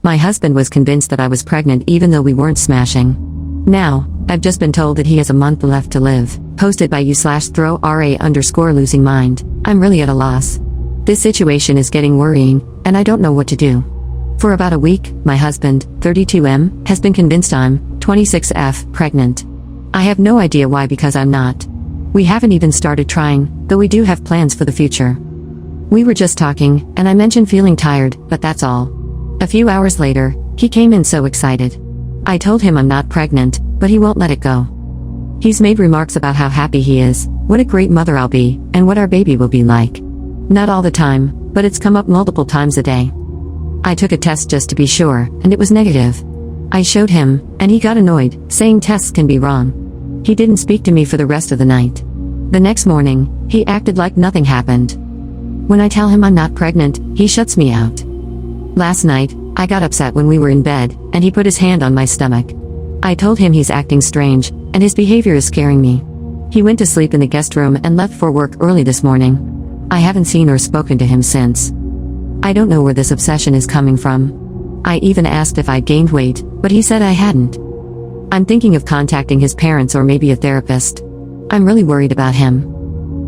My husband was convinced that I was pregnant even though we weren't smashing. Now, I've just been told that he has a month left to live. Posted by you/throw_ra_losing mind. I'm really at a loss. This situation is getting worrying, and I don't know what to do. For about a week, my husband, 32M, has been convinced I'm, 26F, pregnant. I have no idea why because I'm not. We haven't even started trying, though we do have plans for the future. We were just talking, and I mentioned feeling tired, but that's all. A few hours later, he came in so excited. I told him I'm not pregnant, but he won't let it go. He's made remarks about how happy he is, what a great mother I'll be, and what our baby will be like. Not all the time, but it's come up multiple times a day. I took a test just to be sure, and it was negative. I showed him, and he got annoyed, saying tests can be wrong. He didn't speak to me for the rest of the night. The next morning, he acted like nothing happened. When I tell him I'm not pregnant, he shuts me out. Last night, I got upset when we were in bed, and he put his hand on my stomach. I told him he's acting strange, and his behavior is scaring me. He went to sleep in the guest room and left for work early this morning. I haven't seen or spoken to him since. I don't know where this obsession is coming from. I even asked if I'd gained weight, but he said I hadn't. I'm thinking of contacting his parents or maybe a therapist. I'm really worried about him.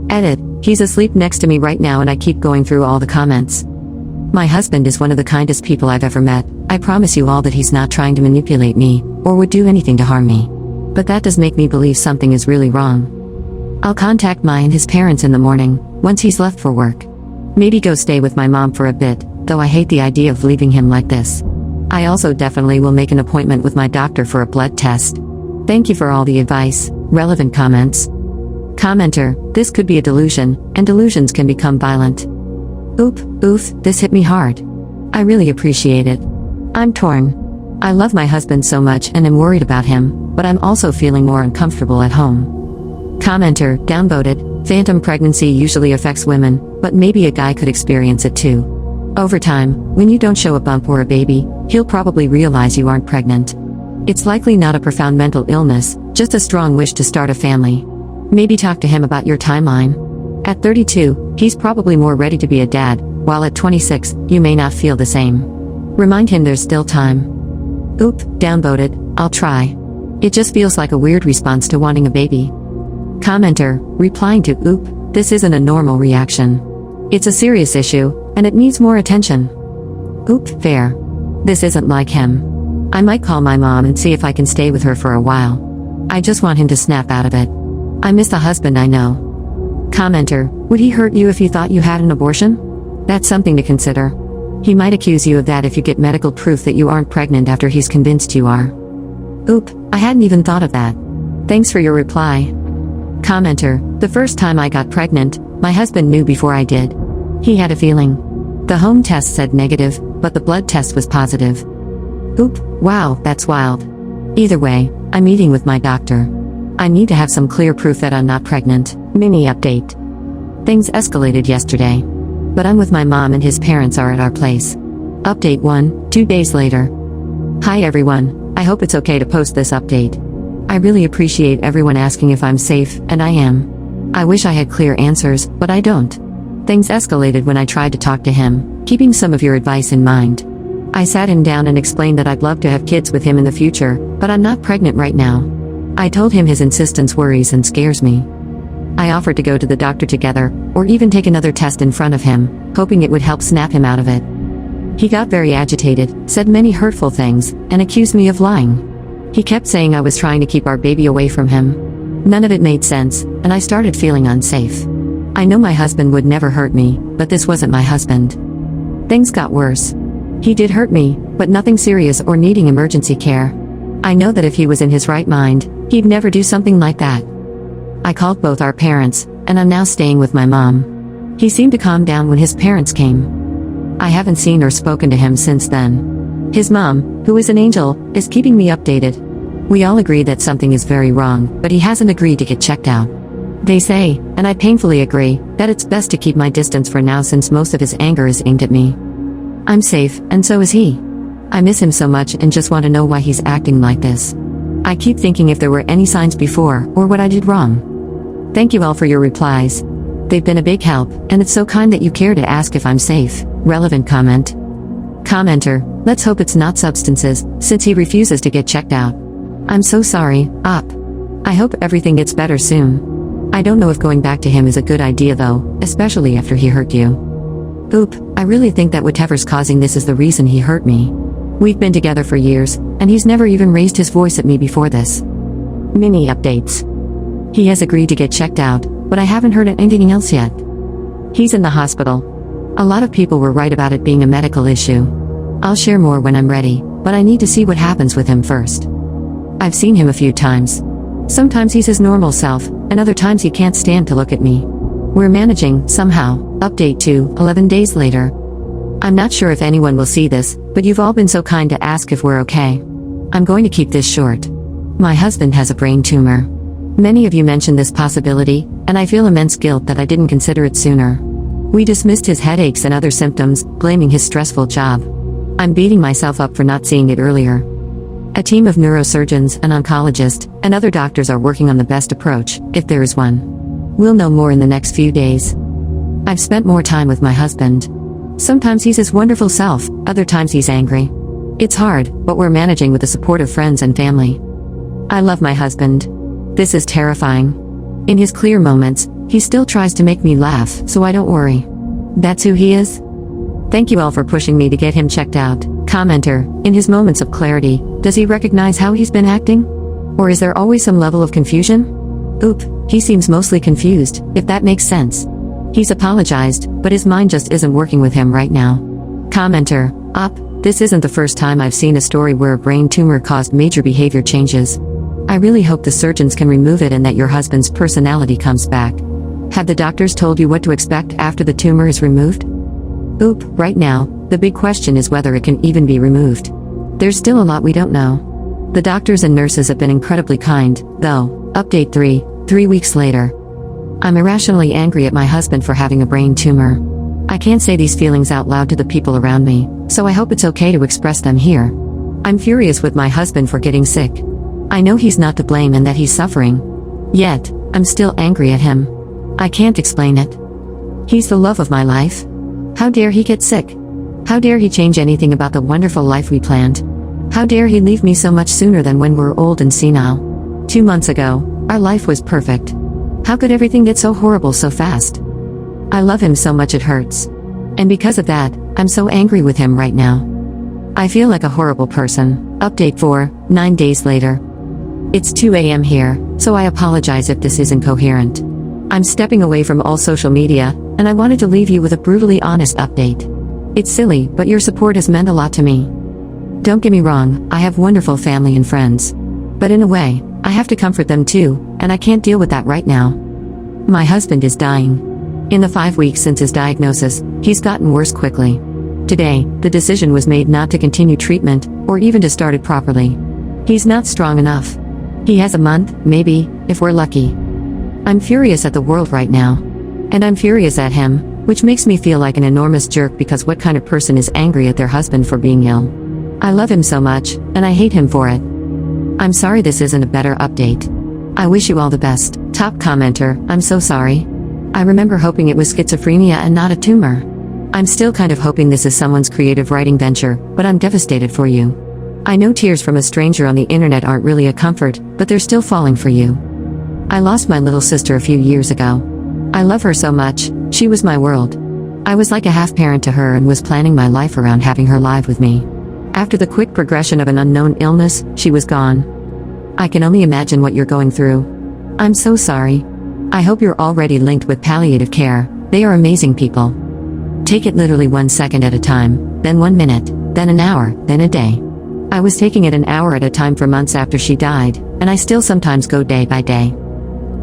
Edit, he's asleep next to me right now and I keep going through all the comments. My husband is one of the kindest people I've ever met. I promise you all that he's not trying to manipulate me, or would do anything to harm me. But that does make me believe something is really wrong. I'll contact Mai and his parents in the morning, once he's left for work. Maybe go stay with my mom for a bit, though I hate the idea of leaving him like this. I also definitely will make an appointment with my doctor for a blood test. Thank you for all the advice. Relevant comments. Commenter, this could be a delusion, and delusions can become violent. Oof, this hit me hard. I really appreciate it. I'm torn. I love my husband so much and am worried about him, but I'm also feeling more uncomfortable at home. Commenter, downvoted, phantom pregnancy usually affects women, but maybe a guy could experience it too. Over time, when you don't show a bump or a baby, he'll probably realize you aren't pregnant. It's likely not a profound mental illness, just a strong wish to start a family. Maybe talk to him about your timeline. At 32, he's probably more ready to be a dad, while at 26, you may not feel the same. Remind him there's still time. Downvoted, I'll try. It just feels like a weird response to wanting a baby. Commenter, replying to this isn't a normal reaction. It's a serious issue, and it needs more attention. Fair. This isn't like him. I might call my mom and see if I can stay with her for a while. I just want him to snap out of it. I miss the husband I know. Commenter, would he hurt you if you thought you had an abortion? That's something to consider. He might accuse you of that if you get medical proof that you aren't pregnant after he's convinced you are. I hadn't even thought of that. Thanks for your reply. Commenter, the first time I got pregnant, my husband knew before I did. He had a feeling. The home test said negative, but the blood test was positive. Wow, that's wild. Either way, I'm meeting with my doctor. I need to have some clear proof that I'm not pregnant. Mini update. Things escalated yesterday. But I'm with my mom and his parents are at our place. Update 1, 2 days later. Hi everyone, I hope it's okay to post this update. I really appreciate everyone asking if I'm safe, and I am. I wish I had clear answers, but I don't. Things escalated when I tried to talk to him, keeping some of your advice in mind. I sat him down and explained that I'd love to have kids with him in the future, but I'm not pregnant right now. I told him his insistence worries and scares me. I offered to go to the doctor together, or even take another test in front of him, hoping it would help snap him out of it. He got very agitated, said many hurtful things, and accused me of lying. He kept saying I was trying to keep our baby away from him. None of it made sense, and I started feeling unsafe. I know my husband would never hurt me, but this wasn't my husband. Things got worse. He did hurt me, but nothing serious or needing emergency care. I know that if he was in his right mind, he'd never do something like that. I called both our parents, and I'm now staying with my mom. He seemed to calm down when his parents came. I haven't seen or spoken to him since then. His mom, who is an angel, is keeping me updated. We all agree that something is very wrong, but he hasn't agreed to get checked out. They say, and I painfully agree, that it's best to keep my distance for now since most of his anger is aimed at me. I'm safe, and so is he. I miss him so much and just want to know why he's acting like this. I keep thinking if there were any signs before, or what I did wrong. Thank you all for your replies. They've been a big help, and it's so kind that you care to ask if I'm safe. Relevant comment. Commenter, let's hope it's not substances, since he refuses to get checked out. I'm so sorry, Up. I hope everything gets better soon. I don't know if going back to him is a good idea though, especially after he hurt you. Oop, I really think that whatever's causing this is the reason he hurt me. We've been together for years, and he's never even raised his voice at me before this. Mini updates. He has agreed to get checked out, but I haven't heard anything else yet. He's in the hospital. A lot of people were right about it being a medical issue. I'll share more when I'm ready, but I need to see what happens with him first. I've seen him a few times. Sometimes he's his normal self, and other times he can't stand to look at me. We're managing, somehow. Update 2, 11 days later. I'm not sure if anyone will see this, but you've all been so kind to ask if we're okay. I'm going to keep this short. My husband has a brain tumor. Many of you mentioned this possibility, and I feel immense guilt that I didn't consider it sooner. We dismissed his headaches and other symptoms, blaming his stressful job. I'm beating myself up for not seeing it earlier. A team of neurosurgeons, an oncologist, and other doctors are working on the best approach, if there is one. We'll know more in the next few days. I've spent more time with my husband. Sometimes he's his wonderful self, other times he's angry. It's hard, but we're managing with the support of friends and family. I love my husband. This is terrifying. In his clear moments, he still tries to make me laugh, so I don't worry. That's who he is? Thank you all for pushing me to get him checked out. Commenter, in his moments of clarity, does he recognize how he's been acting? Or is there always some level of confusion? Oop, he seems mostly confused, if that makes sense. He's apologized, but his mind just isn't working with him right now. Commenter, Up, this isn't the first time I've seen a story where a brain tumor caused major behavior changes. I really hope the surgeons can remove it and that your husband's personality comes back. Have the doctors told you what to expect after the tumor is removed? Oop, right now, the big question is whether it can even be removed. There's still a lot we don't know. The doctors and nurses have been incredibly kind, though. Update 3 weeks later. I'm irrationally angry at my husband for having a brain tumor. I can't say these feelings out loud to the people around me, so I hope it's okay to express them here. I'm furious with my husband for getting sick. I know he's not to blame and that he's suffering. Yet, I'm still angry at him. I can't explain it. He's the love of my life. How dare he get sick? How dare he change anything about the wonderful life we planned? How dare he leave me so much sooner than when we're old and senile? 2 months ago, our life was perfect. How could everything get so horrible so fast? I love him so much it hurts. And because of that, I'm so angry with him right now. I feel like a horrible person. Update 4, 9 days later. It's 2 a.m. here, so I apologize if this isn't coherent. I'm stepping away from all social media, and I wanted to leave you with a brutally honest update. It's silly, but your support has meant a lot to me. Don't get me wrong, I have wonderful family and friends. But in a way, I have to comfort them too, and I can't deal with that right now. My husband is dying. In the 5 weeks since his diagnosis, he's gotten worse quickly. Today, the decision was made not to continue treatment, or even to start it properly. He's not strong enough. He has a month, maybe, if we're lucky. I'm furious at the world right now. And I'm furious at him, which makes me feel like an enormous jerk because what kind of person is angry at their husband for being ill? I love him so much, and I hate him for it. I'm sorry this isn't a better update. I wish you all the best. Top commenter, I'm so sorry. I remember hoping it was schizophrenia and not a tumor. I'm still kind of hoping this is someone's creative writing venture, but I'm devastated for you. I know tears from a stranger on the internet aren't really a comfort, but they're still falling for you. I lost my little sister a few years ago. I love her so much, she was my world. I was like a half-parent to her and was planning my life around having her live with me. After the quick progression of an unknown illness, she was gone. I can only imagine what you're going through. I'm so sorry. I hope you're already linked with palliative care, they are amazing people. Take it literally 1 second at a time, then 1 minute, then an hour, then a day. I was taking it an hour at a time for months after she died, and I still sometimes go day by day.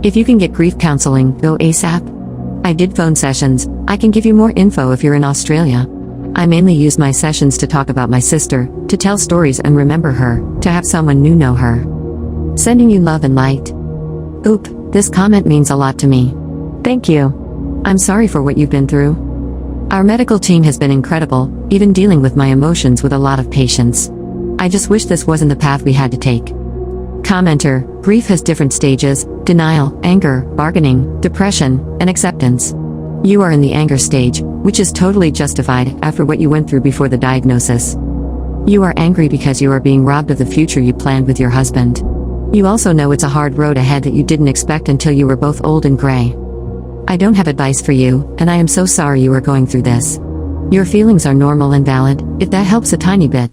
If you can get grief counseling, go ASAP. I did phone sessions, I can give you more info if you're in Australia. I mainly use my sessions to talk about my sister, to tell stories and remember her, to have someone new know her. Sending you love and light. Oop, this comment means a lot to me. Thank you. I'm sorry for what you've been through. Our medical team has been incredible, even dealing with my emotions with a lot of patience. I just wish this wasn't the path we had to take. Commenter, grief has different stages: denial, anger, bargaining, depression, and acceptance. You are in the anger stage, which is totally justified after what you went through before the diagnosis. You are angry because you are being robbed of the future you planned with your husband. You also know it's a hard road ahead that you didn't expect until you were both old and gray. I don't have advice for you, and I am so sorry you are going through this. Your feelings are normal and valid, if that helps a tiny bit.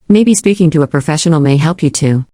Maybe speaking to a professional may help you too.